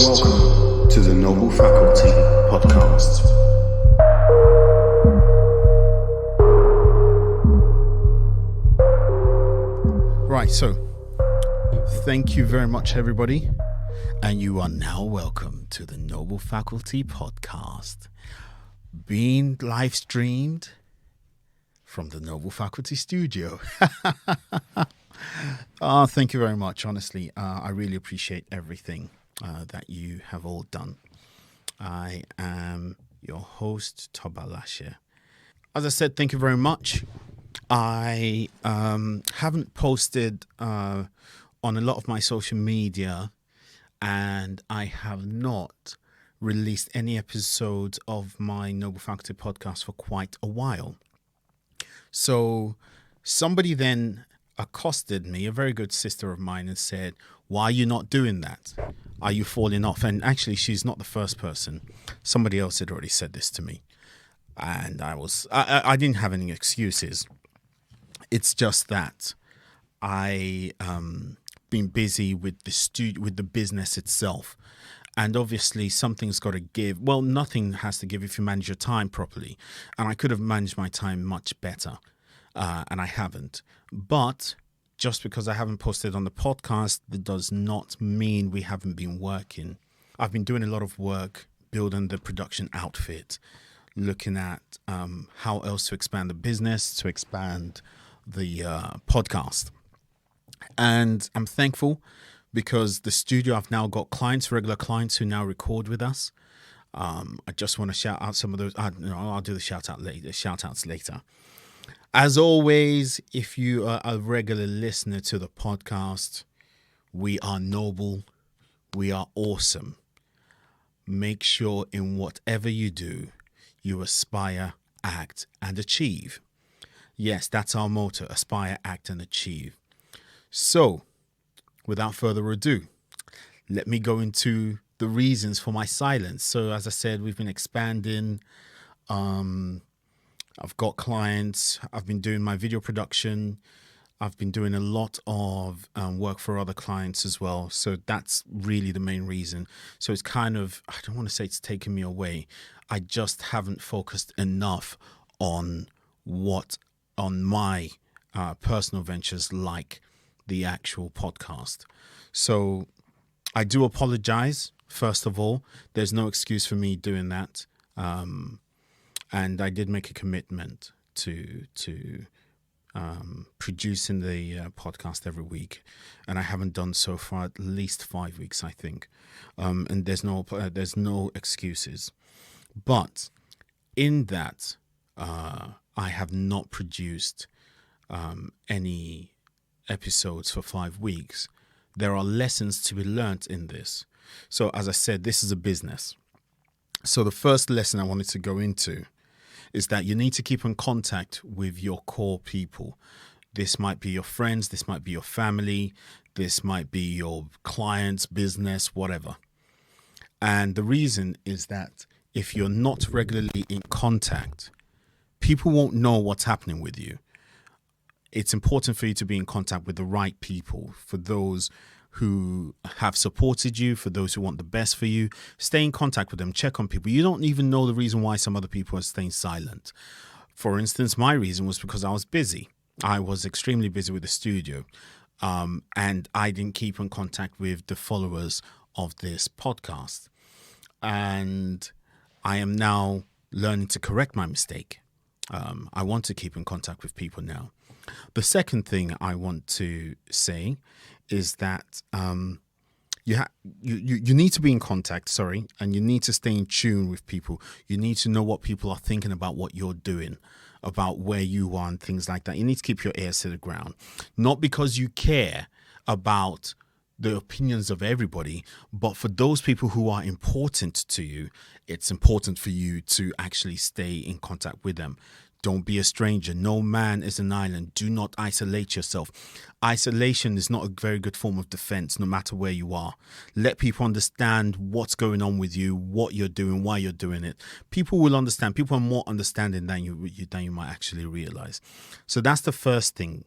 Welcome to the Noble Faculty Podcast. Right, so thank you very much, everybody. And you are now welcome to the Noble Faculty Podcast, being live streamed from the Noble Faculty Studio. Thank you very much. Honestly, I really appreciate everything that you have all done. I am your host, Toba Lashe. As I said, thank you very much. I haven't posted on a lot of my social media, and I have not released any episodes of my Noble Faculty Podcast for quite a while. So somebody then accosted me, a very good sister of mine, and said, why are you not doing that? Are you falling off? And actually, she's not the first person. Somebody else had already said this to me. And I didn't have any excuses. It's just that I been busy with the business itself. And obviously something's got to give. Well, nothing has to give if you manage your time properly. And I could have managed my time much better. And I haven't. But just because I haven't posted on the podcast, that does not mean we haven't been working. I've been doing a lot of work building the production outfit, looking at how else to expand the business, to expand the podcast. And I'm thankful because the studio, I've now got clients, regular clients who now record with us. I just want to shout out some of those. I'll do the shout outs later. As always, if you are a regular listener to the podcast, we are noble. We are awesome. Make sure in whatever you do, you aspire, act, and achieve. Yes, that's our motto: aspire, act, and achieve. So, without further ado, let me go into the reasons for my silence. So, as I said, we've been expanding. I've got clients. I've been doing my video production. I've been doing a lot of work for other clients as well. So that's really the main reason. So it's kind of, I don't want to say it's taken me away. I just haven't focused enough on my personal ventures like the actual podcast. So I do apologize. First of all, there's no excuse for me doing that. And I did make a commitment to producing the podcast every week, and I haven't done so for at least 5 weeks, I think. And there's no excuses. But in that, I have not produced any episodes for 5 weeks. There are lessons to be learnt in this. So as I said, this is a business. So the first lesson I wanted to go into is that you need to keep in contact with your core people. This might be your friends, this might be your family, this might be your clients, business, whatever. And the reason is that if you're not regularly in contact, people won't know what's happening with you. It's important for you to be in contact with the right people, for those who have supported you, for those who want the best for you. Stay in contact with them, check on people. You don't even know the reason why some other people are staying silent. For instance, my reason was because I was busy. I was extremely busy with the studio, and I didn't keep in contact with the followers of this podcast. And I am now learning to correct my mistake. I want to keep in contact with people now. The second thing I want to say is that you need to be in contact, and you need to stay in tune with people. You need to know what people are thinking about what you're doing, about where you are and things like that. You need to keep your ears to the ground, not because you care about the opinions of everybody, but for those people who are important to you, it's important for you to actually stay in contact with them. Don't be a stranger. No man is an island. Do not isolate yourself. Isolation is not a very good form of defense, no matter where you are. Let people understand what's going on with you, what you're doing, why you're doing it. People will understand. People are more understanding than you might actually realize. So that's the first thing.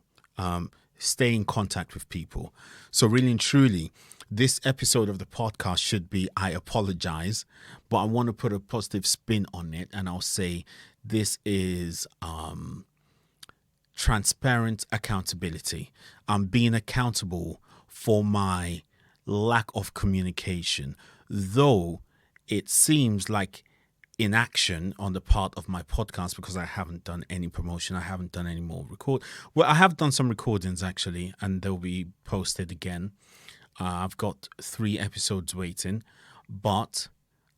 Stay in contact with people. So really and truly, this episode of the podcast should be I apologize, but I want to put a positive spin on it, and I'll say this is transparent accountability. I'm being accountable for my lack of communication, though it seems like inaction on the part of my podcast because I haven't done any promotion. I haven't done any more Well, I have done some recordings actually, and they'll be posted again. I've got 3 episodes waiting, but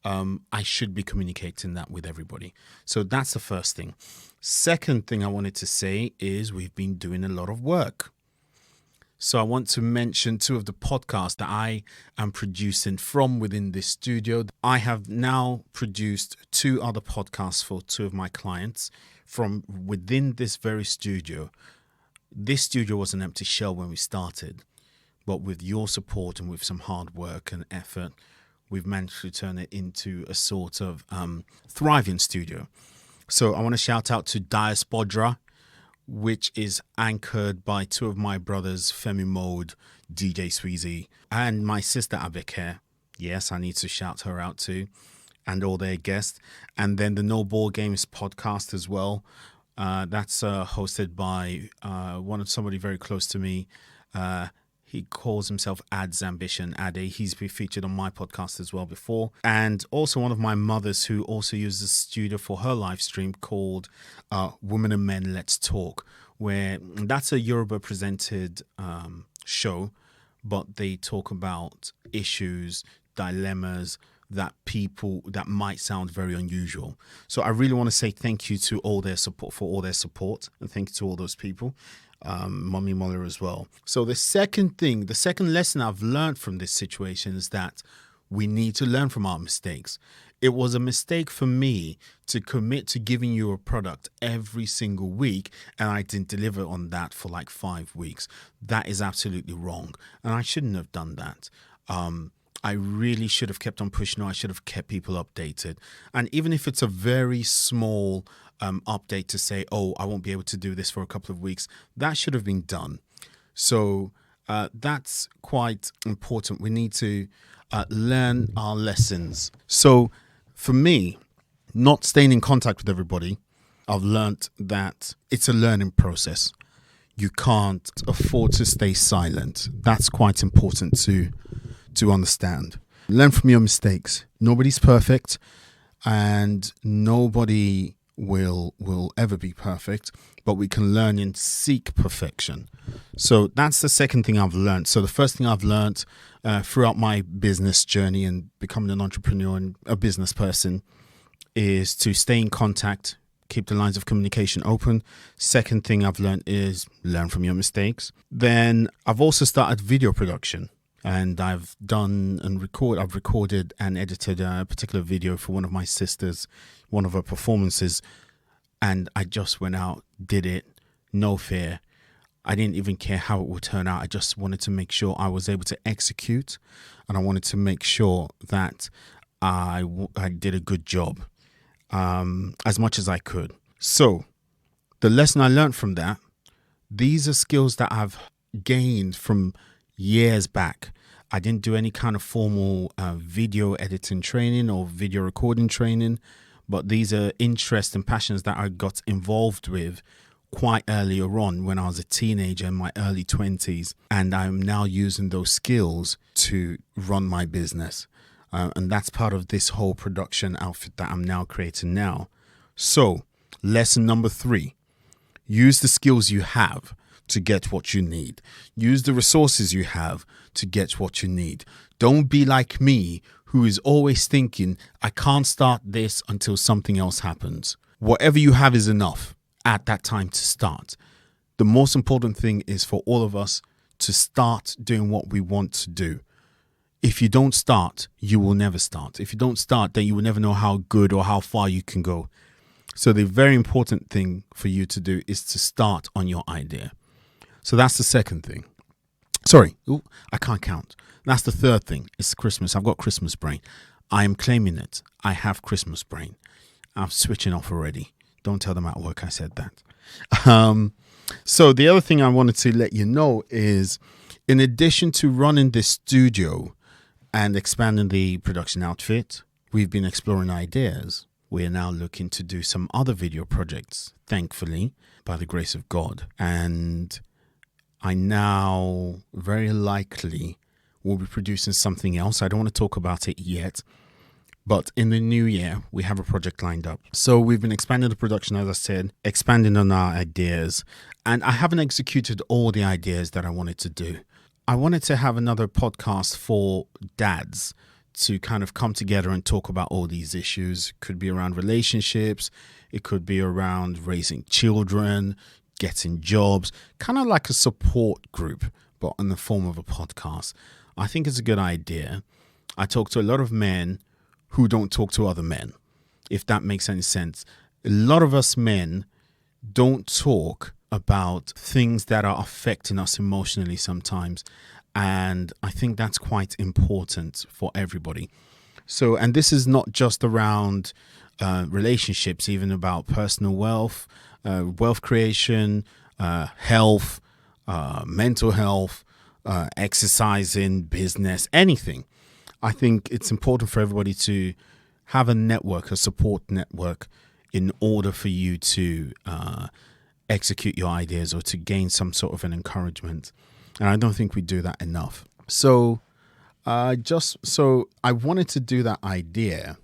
I should be communicating that with everybody. So that's the first thing. Second thing I wanted to say is we've been doing a lot of work. So I want to mention 2 of the podcasts that I am producing from within this studio. I have now produced 2 other podcasts for 2 of my clients from within this very studio. This studio was an empty shell when we started, but with your support and with some hard work and effort, we've managed to turn it into a sort of thriving studio. So I want to shout out to Diaspodra, which is anchored by 2 of my brothers, Femi Mode, DJ Sweezy, and my sister Abeke. Yes, I need to shout her out too, and all their guests. And then the No Ball Games podcast as well. That's hosted by somebody very close to me. He calls himself Ads Ambition, Ade. He's been featured on my podcast as well before. And also one of my mothers who also uses the studio for her live stream called Women and Men Let's Talk, where that's a Yoruba presented show, but they talk about issues, dilemmas that might sound very unusual. So I really want to say thank you to all their support, and thank you to all those people. Mummy Muller as well. So the second lesson I've learned from this situation is that we need to learn from our mistakes. It was a mistake for me to commit to giving you a product every single week, and I didn't deliver on that for like 5 weeks. That is absolutely wrong, and I shouldn't have done that. I really should have kept on pushing. I should have kept people updated. And even if it's a very small update to say, oh, I won't be able to do this for a couple of weeks, that should have been done. So that's quite important. We need to learn our lessons. So for me, not staying in contact with everybody, I've learned that it's a learning process. You can't afford to stay silent. That's quite important to understand. Learn from your mistakes. Nobody's perfect, and nobody will ever be perfect, but we can learn and seek perfection. So that's the second thing I've learned. So the first thing I've learned throughout my business journey and becoming an entrepreneur and a business person is to stay in contact, keep the lines of communication open. Second thing I've learned is learn from your mistakes. Then I've also started video production. And I've recorded and edited a particular video for one of my sisters, one of her performances. And I just went out, did it, no fear. I didn't even care how it would turn out. I just wanted to make sure I was able to execute. And I wanted to make sure that I did a good job as much as I could. So the lesson I learned from that, these are skills that I've gained from years back. I didn't do any kind of formal video editing training or video recording training, but these are interests and passions that I got involved with quite earlier on when I was a teenager in my early 20s, and I'm now using those skills to run my business. And that's part of this whole production outfit that I'm now creating now. So, lesson number 3, use the skills you have to get what you need. Use the resources you have to get what you need. Don't be like me, who is always thinking, I can't start this until something else happens. Whatever you have is enough at that time to start. The most important thing is for all of us to start doing what we want to do. If you don't start, you will never start. If you don't start, then you will never know how good or how far you can go. So the very important thing for you to do is to start on your idea. So that's the second thing. Sorry, I can't count. That's the third thing. It's Christmas. I've got Christmas brain. I am claiming it. I have Christmas brain. I'm switching off already. Don't tell them at work I said that. So the other thing I wanted to let you know is In addition to running this studio and expanding the production outfit, we've been exploring ideas. We are now looking to do some other video projects, thankfully, by the grace of God. And I now very likely will be producing something else. I don't want to talk about it yet, but in the new year, we have a project lined up. So we've been expanding the production, as I said, expanding on our ideas, and I haven't executed all the ideas that I wanted to do. I wanted to have another podcast for dads to kind of come together and talk about all these issues. It could be around relationships. It could be around raising children, getting jobs, kind of like a support group, but in the form of a podcast. I think it's a good idea. I talk to a lot of men who don't talk to other men, if that makes any sense. A lot of us men don't talk about things that are affecting us emotionally sometimes. And I think that's quite important for everybody. So, and this is not just around relationships, even about personal wealth, wealth creation, health, mental health, exercising, business, anything. I think it's important for everybody to have a network, a support network, in order for you to execute your ideas or to gain some sort of an encouragement. And I don't think we do that enough. So I wanted to do that idea,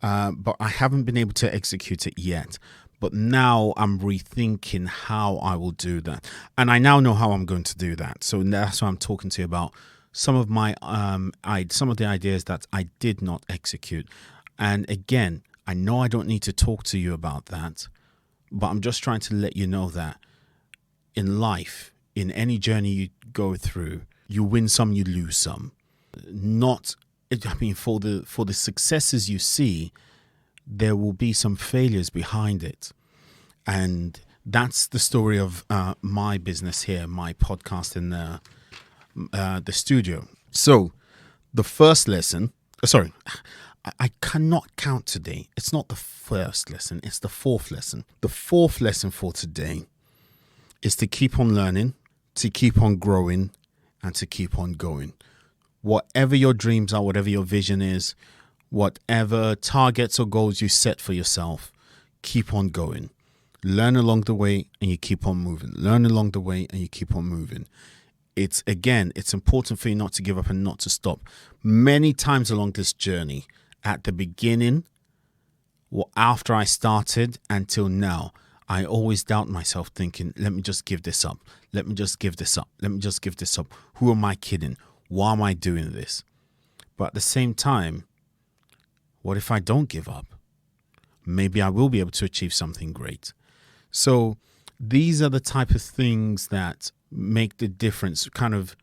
but I haven't been able to execute it yet. But now I'm rethinking how I will do that. And I now know how I'm going to do that. So that's why I'm talking to you about some of my some of the ideas that I did not execute. And again, I know I don't need to talk to you about that, but I'm just trying to let you know that in life, in any journey you go through, you win some, you lose some. For the successes you see, there will be some failures behind it. And that's the story of my business here, my podcast in the studio. So the first lesson, I cannot count today. It's not the first lesson, it's the fourth lesson. The fourth lesson for today is to keep on learning, to keep on growing, and to keep on going. Whatever your dreams are, whatever your vision is, whatever targets or goals you set for yourself, keep on going. Learn along the way and you keep on moving. Learn along the way and you keep on moving. It's important for you not to give up and not to stop. Many times along this journey, at the beginning, after I started until now, I always doubt myself thinking, let me just give this up. Let me just give this up. Let me just give this up. Who am I kidding? Why am I doing this? But at the same time, what if I don't give up? Maybe I will be able to achieve something great. So these are the type of things that make the difference, kind of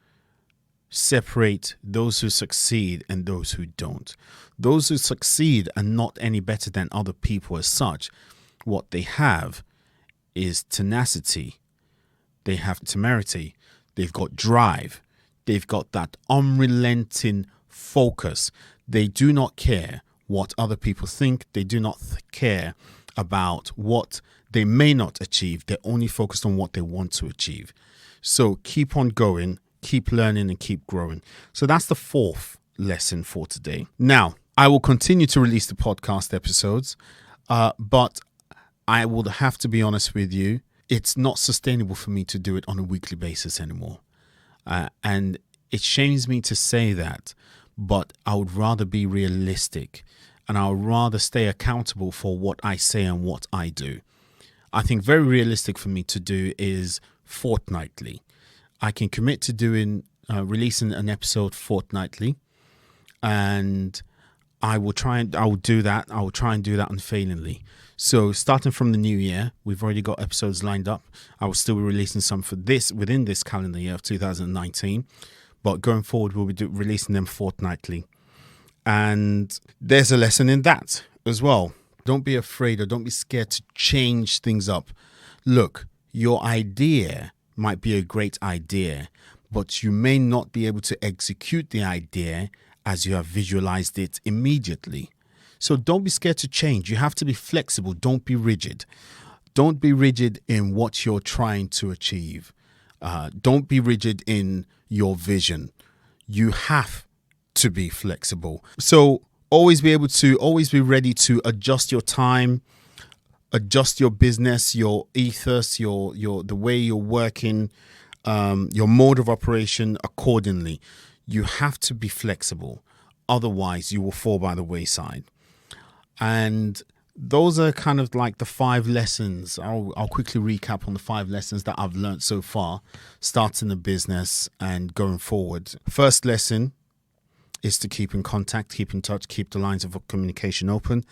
separate those who succeed and those who don't. Those who succeed are not any better than other people as such. What they have is tenacity. They have temerity. They've got drive. They've got that unrelenting focus. They do not care what other people think. They do not care about what they may not achieve. They're only focused on what they want to achieve. So keep on going, keep learning, and keep growing. So that's the fourth lesson for today. Now, I will continue to release the podcast episodes, but I would have to be honest with you. It's not sustainable for me to do it on a weekly basis anymore. And it shames me to say that, but I would rather be realistic and I would rather stay accountable for what I say and what I do. I think very realistic for me to do is fortnightly. I can commit to releasing an episode fortnightly, and I will do that. I will try and do that unfailingly. So starting from the new year, we've already got episodes lined up. I will still be releasing some for this within this calendar year of 2019. But going forward, we'll be releasing them fortnightly. And there's a lesson in that as well. Don't be afraid or don't be scared to change things up. Look, your idea might be a great idea, but you may not be able to execute the idea as you have visualized it immediately. So don't be scared to change. You have to be flexible. Don't be rigid. Don't be rigid in what you're trying to achieve. Don't be rigid in your vision. You have to be flexible. So always be ready to adjust your time, adjust your business, your ethos, your the way you're working, your mode of operation accordingly. You have to be flexible. Otherwise, you will fall by the wayside. And those are kind of like the 5 lessons. I'll quickly recap on the 5 lessons that I've learned so far, starting the business and going forward. First lesson is to keep in contact, keep in touch, keep the lines of communication open.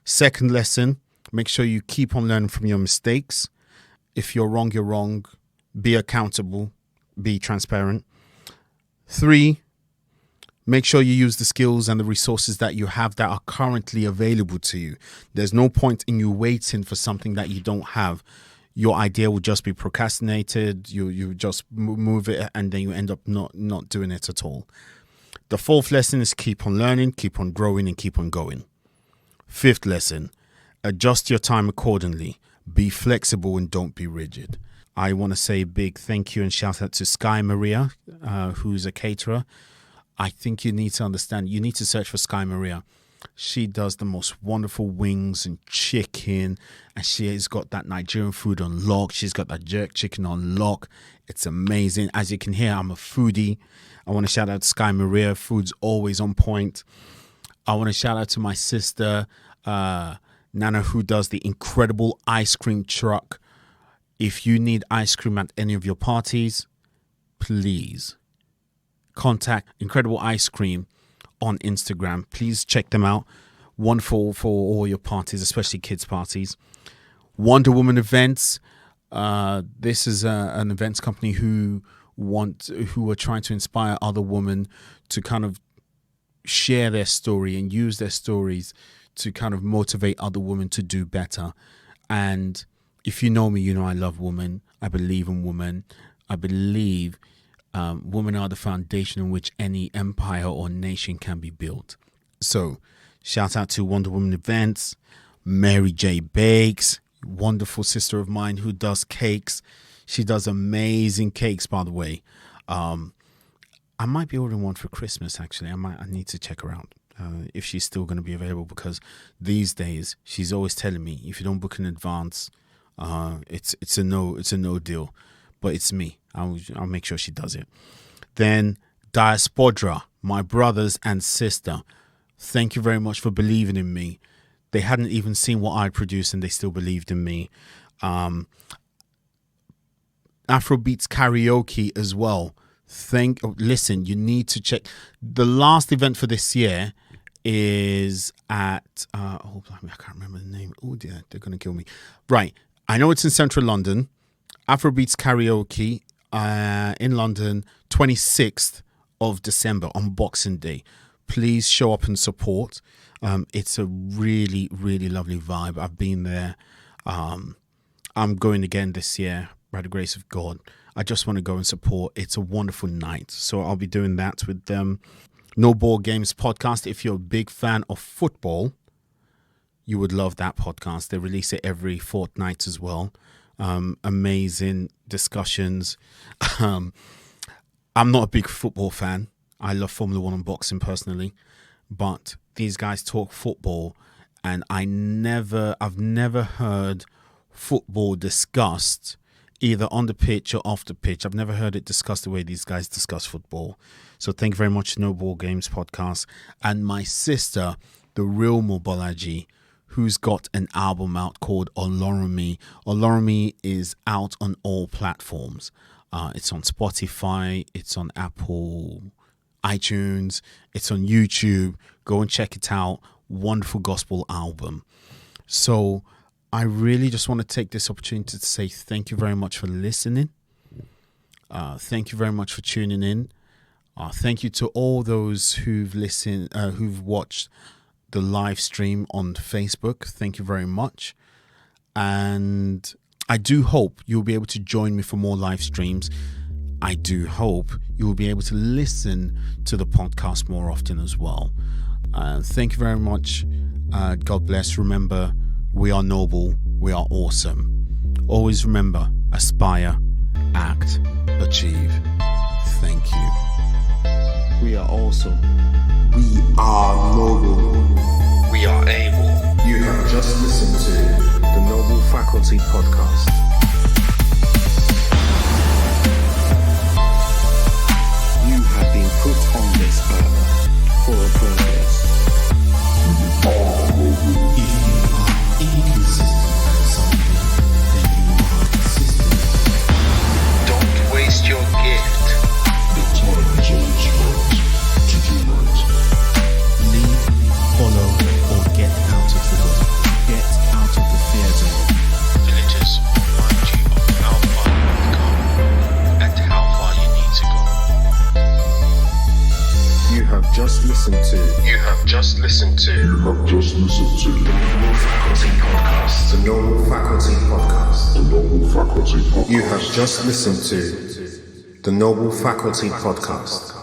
Second lesson, make sure you keep on learning from your mistakes. If you're wrong, you're wrong. Be accountable, be transparent. 3, make sure you use the skills and the resources that you have that are currently available to you. There's no point in you waiting for something that you don't have. Your idea will just be procrastinated. You just move it and then you end up not doing it at all. The 4th lesson is keep on learning, keep on growing, and keep on going. 5th lesson, adjust your time accordingly. Be flexible and don't be rigid. I want to say a big thank you and shout out to Sky Maria, who's a caterer. I think you need to understand, you need to search for Sky Maria. She does the most wonderful wings and chicken, and she has got that Nigerian food on lock. She's got that jerk chicken on lock. It's amazing. As you can hear, I'm a foodie. I want to shout out to Sky Maria. Food's always on point. I want to shout out to my sister, Nana, who does the incredible ice cream truck. If you need ice cream at any of your parties, please contact Incredible Ice Cream on Instagram. Please check them out. Wonderful for all your parties, especially kids' parties. Wonder Woman Events. This is an events company who are trying to inspire other women to kind of share their story and use their stories to kind of motivate other women to do better. And if you know me, you know I love women. I believe in women. I believe women are the foundation on which any empire or nation can be built. So shout out to Wonder Woman Events, Mary J. Bakes, wonderful sister of mine who does cakes. She does amazing cakes, by the way. I might be ordering one for Christmas, actually. I need to check her out if she's still going to be available, because these days she's always telling me if you don't book in advance, it's a no deal. But it's me. I'll make sure she does it. Then Diaspodra, my brothers and sister. Thank you very much for believing in me. They hadn't even seen what I'd produced and they still believed in me. Afrobeats Karaoke as well. Listen, you need to check. The last event for this year is at I can't remember the name. Oh dear, they're gonna kill me. Right, I know it's in central London. Afrobeats Karaoke in London, 26th of December on Boxing Day. Please show up and support. It's a really, really lovely vibe. I've been there. I'm going again this year by the grace of God. I just want to go and support. It's a wonderful night. So I'll be doing that with them. No Ball Games podcast. If you're a big fan of football, you would love that podcast. They release it every fortnight as well. Amazing discussions. I'm not a big football fan. I love Formula One and boxing personally, but these guys talk football, and I've never heard football discussed either on the pitch or off the pitch. I've never heard it discussed the way these guys discuss football. So thank you very much, No Ball Games podcast. And my sister, the real Mobolaji, who's got an album out called Olorunmi. Olorunmi is out on all platforms. It's on Spotify, it's on Apple, iTunes, it's on YouTube. Go and check it out. Wonderful gospel album. So I really just want to take this opportunity to say thank you very much for listening. Thank you very much for tuning in. Thank you to all those who've listened, who've watched the live stream on Facebook. Thank you very much. And I do hope you'll be able to join me for more live streams. I do hope you'll be able to listen to the podcast more often as well. Thank you very much. God bless. Remember, we are noble. We are awesome. Always remember, aspire act, achieve. Thank you. We are awesome. We are noble. We are able. You have just listened to the Noble Faculty Podcast. You have been put on this earth for a purpose. We are noble. If you are inconsistent at something, then you are consistent. Don't waste your gift. The time is always right to do right. Lead, follow, or get out of the way. Get out of the fear zone. Villagers remind you of how far you have come and how far you need to go. You have just listened to You have just listened to You have just listened to the Noble Faculty Podcast. The Noble Faculty Podcast. the Noble Faculty Podcast. You have just listened to the Noble Faculty Podcast.